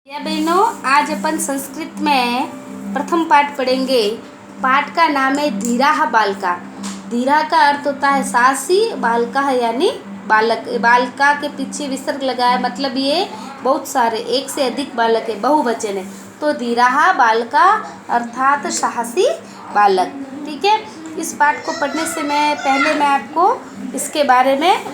या बहनों, आज अपन संस्कृत में प्रथम पाठ पढ़ेंगे। पाठ का नाम है धीराः बालका। धीरा का अर्थ होता है साहसी, बालका यानी बालक। बालका के पीछे विसर्ग लगाया, मतलब ये बहुत सारे, एक से अधिक बालक है, बहुवचन है। तो धीराः बालका अर्थात साहसी बालक। ठीक है, इस पाठ को पढ़ने से पहले मैं आपको इसके बारे में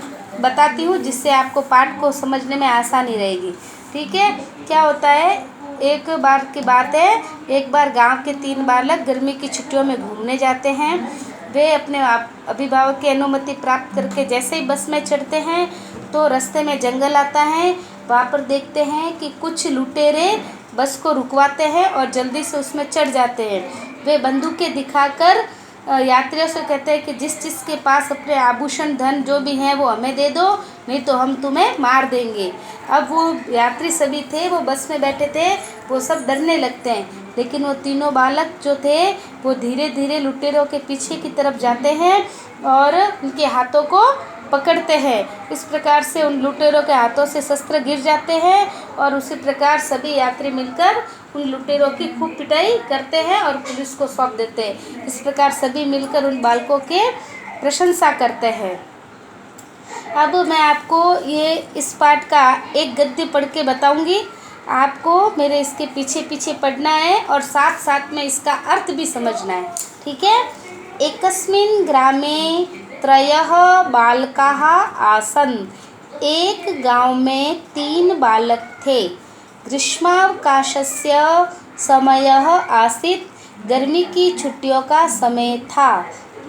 बताती हूँ, जिससे आपको पाठ को समझने में आसानी रहेगी। ठीक है, क्या होता है, एक बार की बात है, एक बार गांव के 3 बालक गर्मी की छुट्टियों में घूमने जाते हैं। वे अपने अभिभावक की अनुमति प्राप्त करके जैसे ही बस में चढ़ते हैं तो रास्ते में जंगल आता है। वहाँ पर देखते हैं कि कुछ लुटेरे बस को रुकवाते हैं और जल्दी से उसमें चढ़ जाते हैं। वे बंदूकें दिखाकर यात्रियों से कहते हैं कि जिस के पास अपने आभूषण धन जो भी हैं वो हमें दे दो, नहीं तो हम तुम्हें मार देंगे। अब वो यात्री सभी थे, वो बस में बैठे थे, वो सब डरने लगते हैं। लेकिन वो तीनों बालक जो थे वो धीरे धीरे लुटेरों के पीछे की तरफ जाते हैं और उनके हाथों को पकड़ते हैं। इस प्रकार से उन लुटेरों के हाथों से शस्त्र गिर जाते हैं और उसी प्रकार सभी यात्री मिलकर उन लुटेरों की खूब पिटाई करते हैं और पुलिस को सौंप देते हैं। इस प्रकार सभी मिलकर उन बालकों के प्रशंसा करते हैं। अब मैं आपको ये इस पाठ का एक गद्य पढ़ के बताऊंगी। आपको मेरे इसके पीछे पीछे पढ़ना है और साथ साथ में इसका अर्थ भी समझना है। ठीक है। एकस्मिन् ग्रामे त्रयः बालकाः आसन्। एक गांव में 3 बालक थे। ग्रीष्मावकाशस्य समयः आसीत्। गर्मी की छुट्टियों का समय था।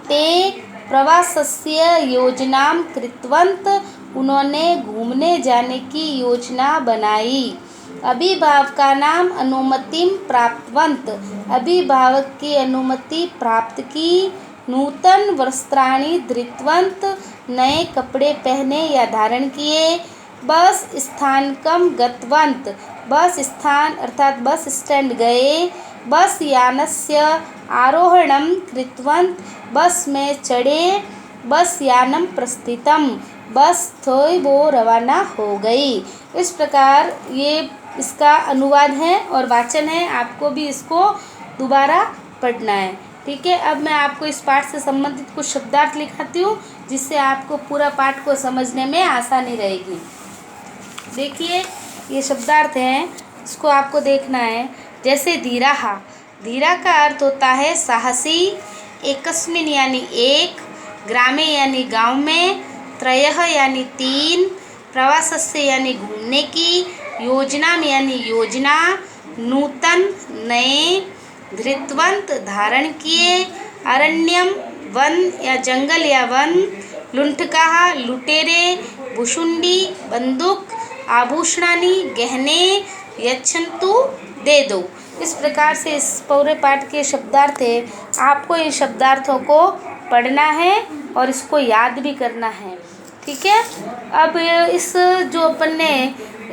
ते प्रवासस्य योजनां कृतवन्तः। उन्होंने घूमने जाने की योजना बनाई। अभिभावकानां अनुमतिं प्राप्तवन्तः। अभिभावक की अनुमति प्राप्त की। नूतन वस्त्राणि धृतवन्तः। नए कपड़े पहने या धारण किए। बस स्थानकं गतवन्तः। बस स्थान अर्थात बस स्टैंड गए। बस यानस्य आरोहणं कृतवन्तः। बस में चढ़े। बस यानं प्रस्थितं। बस थी वो रवाना हो गई। इस प्रकार ये इसका अनुवाद है और वाचन है। आपको भी इसको दोबारा पढ़ना है। ठीक है, अब मैं आपको इस पाठ से संबंधित कुछ शब्दार्थ लिखाती हूँ, जिससे आपको पूरा पाठ को समझने में आसानी रहेगी। देखिए, ये शब्दार्थ हैं, इसको आपको देखना है। जैसे धीराः, धीरा का अर्थ होता है साहसी। एकस्मिन् यानी एक, ग्रामे यानी गांव में, त्रयः यानी 3, प्रवासस्य यानी घूमने की, योजना यानी योजना, नूतन नए, धृतवंत धारण किए, अरण्यम वन या जंगल या वन, लुण्ठकाः लुटेरे, भुशुंडी बंदूक, आभूषणानि गहने, यच्छन्तु दे दो। इस प्रकार से इस पूरे पाठ के शब्दार्थ है। आपको इन शब्दार्थों को पढ़ना है और इसको याद भी करना है। ठीक है, अब इस जो अपन ने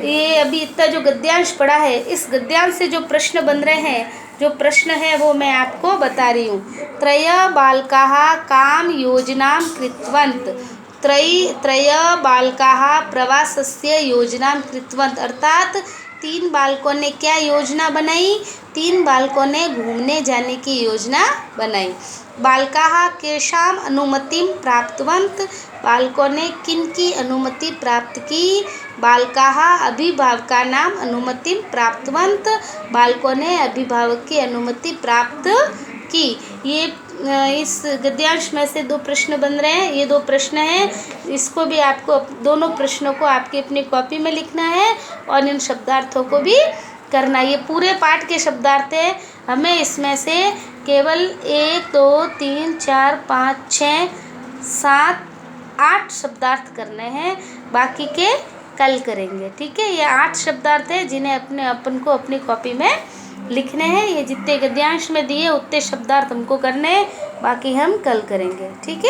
ये अभी इतना जो गद्यांश पढ़ा है, इस गद्यांश से जो प्रश्न बन रहे हैं, जो प्रश्न है वो मैं आपको बता रही हूँ। त्रय बालकाः काम योजनां कृतवन्तः। त्रय बालकाः प्रवासस्य योजनां कृतवन्तः। अर्थात 3 बालकों ने क्या योजना बनाई? 3 बालकों ने घूमने जाने की योजना बनाई। बालकाः केषां अनुमतिं प्राप्तवन्तः। बालकों ने किनकी अनुमति प्राप्त की? बालकाः अभिभावकानां अनुमतिं प्राप्तवन्तः। बालकों ने अभिभावक की अनुमति प्राप्त की। ये इस गद्यांश में से 2 प्रश्न बन रहे हैं। ये 2 प्रश्न हैं, इसको भी आपको दोनों प्रश्नों को आपकी अपनी कॉपी में लिखना है और इन शब्दार्थों को भी करना। ये पूरे पाठ के शब्दार्थ हैं। हमें इसमें से केवल 1 2 3 4 5 6 7 8 शब्दार्थ करने हैं, बाकी के कल करेंगे। ठीक है, ये 8 शब्दार्थ हैं जिन्हें अपन को अपनी कॉपी में लिखने हैं। ये जितने गद्यांश में दिए उतने शब्दार्थ हमको करने हैं, बाकी हम कल करेंगे। ठीक है।